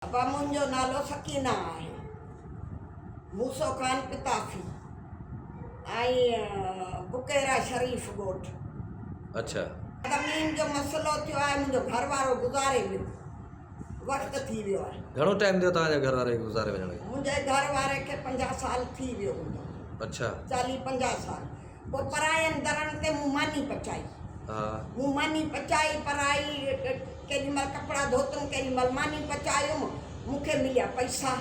बाबा मुंहिंजो नालो सकीना आहे। मूसो ख़ान पिताफ़ी ऐं बुकेरा शरीफ़ ॻोठ। अच्छा। ज़मीन जो मसइलो थियो आहे, मुंहिंजो घरवारो गुज़ारे वियो, वक़्तु थी वियो आहे। घणो टाइम थियो तव्हांजे घर वारे गुज़ारे वञण खे? मुंहिंजे घरवारे खे 50 साल थी वियो हूंदो। अच्छा। 40-50 साल। पोइ परायनि दरनि ते मूं मानी पचाई। मूं मानी पचाई पराई, केॾीमहिल कपिड़ा धोतुमि, केॾीमहिल मानी पचायुमि। मूंखे मिलिया पैसा,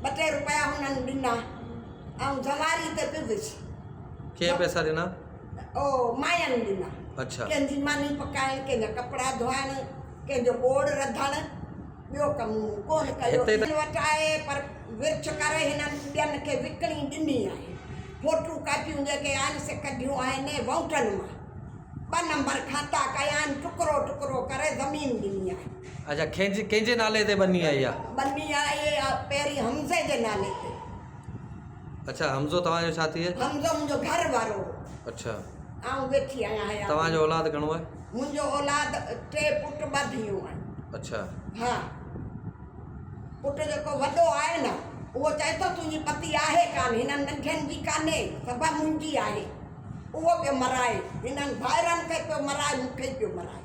2-3 रुपया हुननि ॾिना ऐं ज़वारी ते बि वियुसि। कीअं पैसा ॾिना? ओ मायनि ॾिना। अच्छा। कंहिंजी मानी पकाइण, कंहिंजा कपिड़ा धोइण, कंहिंजो ॿोड़ रधण, ॿियो कमु कोन कयो। वटि आहे पर विर्छ करे हिननि ॿियनि खे विकिणी ॾिनी आहे। फोटूं कापियूं जेके आहिनि से कढियूं आहिनि वौटनि मां। 2 नंबर खाता कया आहिनि, टुकड़ो टुकड़ो करे ज़मीन ॾिनी आहे। अच्छा, कंहिंजे नाले ते बनी आई आहे? बनी आहे पहिरीं हमज़े जे नाले ते। अच्छा, हमज़ो तव्हांजो छा थिए? हमज़ो मुंहिंजो घर वारो। अच्छा। ऐं वेठी आहियां। तव्हांजो औलाद घणो आहे? मुंहिंजो औलाद 3 पुट 2 धीअरूं आहिनि। अच्छा। हा, पुट जेको वॾो आहे न, उहो चए थो तुंहिंजी पति आहे कान, हिननि नंढनि जी कान्हे, सभु मुंहिंजी आहे। उहो पियो मराए, हिननि भाइरनि खे पियो मराए, मूंखे पियो मराए।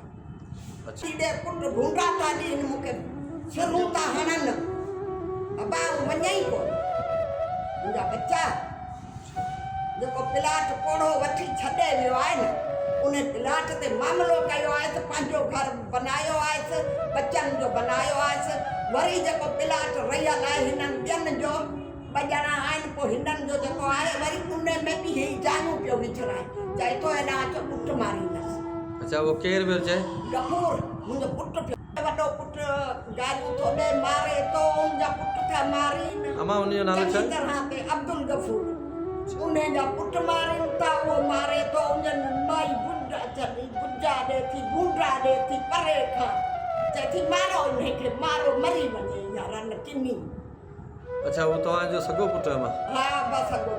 सीधे पुट भूंडा था ॾियनि मूंखे, सिरूं था हणनि, बाबा वञे ई कोन। मुंहिंजा बच्चा जेको प्लाट पोड़ो वठी छॾे वियो आहे न, उन प्लाट ते मामिलो कयो आहे त पंहिंजो घर बनायो आहे, बच्चनि जो बनायो आहे। वरी जेको प्लाट रहियल आहे हिननि ॿियनि जो, 2 ॼणा आहिनि, पोइ हिननि जो जेको आहे वरी उन में बि हे जायूं पियो विझराए, चए थो हेॾा अचो पुटु मारींदसि। अच्छा, वो केरु पियो चए? गफूर, मुंहिंजो पुटु पियो। वॾो पुटु गाॾियूं थो ॾे, मारे थो, उनजा पुट पिया मारीनि। अमा उनजो नालो छा? चङी तरह ते अब्दुल गफूर। उनजा पुट मारीनि था, उहो मारे थो, उनजनि माई गुंडा चली, गुंजा ॾे थी, गुंडा ॾे थी परे खां, चए थी मारो हिनखे, मारो मरी वञे या रन किनी। अच्छा, वो तव्हांजो सॻो पुटु आहे? हा, बसि सॻो।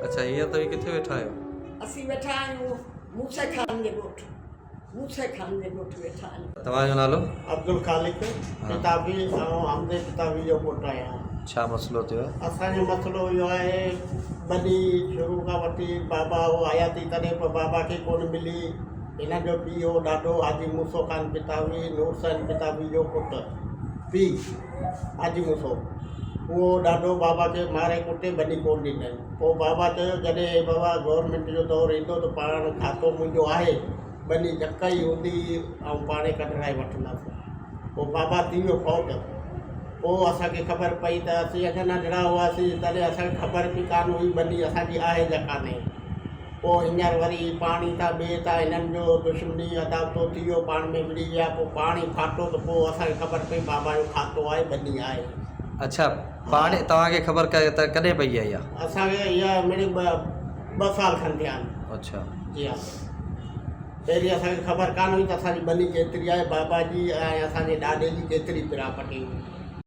अच्छा, हीअं तव्हीं किथे वेठा आहियो? असीं वेठा आहियूं मूसे ख़ान जे ॻोठ, मूसे ख़ान जे ॻोठ वेठा आहियूं। तव्हांजो नालो? अब्दुल ख़ालिक पिताफ़ी ऐं हमज़े पिताफ़ी जो पुटु आहियां। छा मसइलो थियो? असांजो मसइलो इहो आहे, वॾी शुरू खां वठी बाबा हो आया थी, तॾहिं पोइ बाबा खे कोन मिली। हिन जो पीउ हो ॾाढो हाजी मूसो ख़ान पिताफ़ी, नूरसन पिताफ़ी जो पुटु पीउ हाजी मूसो, उहो ॾाढो बाबा खे मारे कुटे बनी कोन ॾिनई। पोइ बाबा चयो जॾहिं बाबा गवर्नमेंट जो दौरु ईंदो त पाण खातो मुंहिंजो आहे, बनी जकाई हूंदी ऐं पाणे कढाए वठंदासीं। पोइ बाबा थी वियो फौत। पोइ असांखे ख़बर पई त असीं अञा नंढड़ा हुआसीं, तॾहिं असांखे ख़बर बि कान हुई बनी असांजी आहे या कान्हे। पोइ हींअर वरी पाणी था ॿिए था, हिननि जो दुश्मनी अदावतो थी वियो, पाण में विड़ी विया। पोइ पाणी फाटो त पोइ असांखे ख़बर पई बाबा जो खातो आहे, बनी आहे। अच्छा, पाणी तव्हांखे ख़बर कॾहिं पई आहे? असांखे इहा मिड़ई 2 साल खनि थिया आहिनि। अच्छा। जी हा, पहिरीं असांखे ख़बर कान हुई त असांजी बनी केतिरी आहे, बाबा जी ऐं असांजे ॾाॾे जी केतिरी पिरापटी हुई।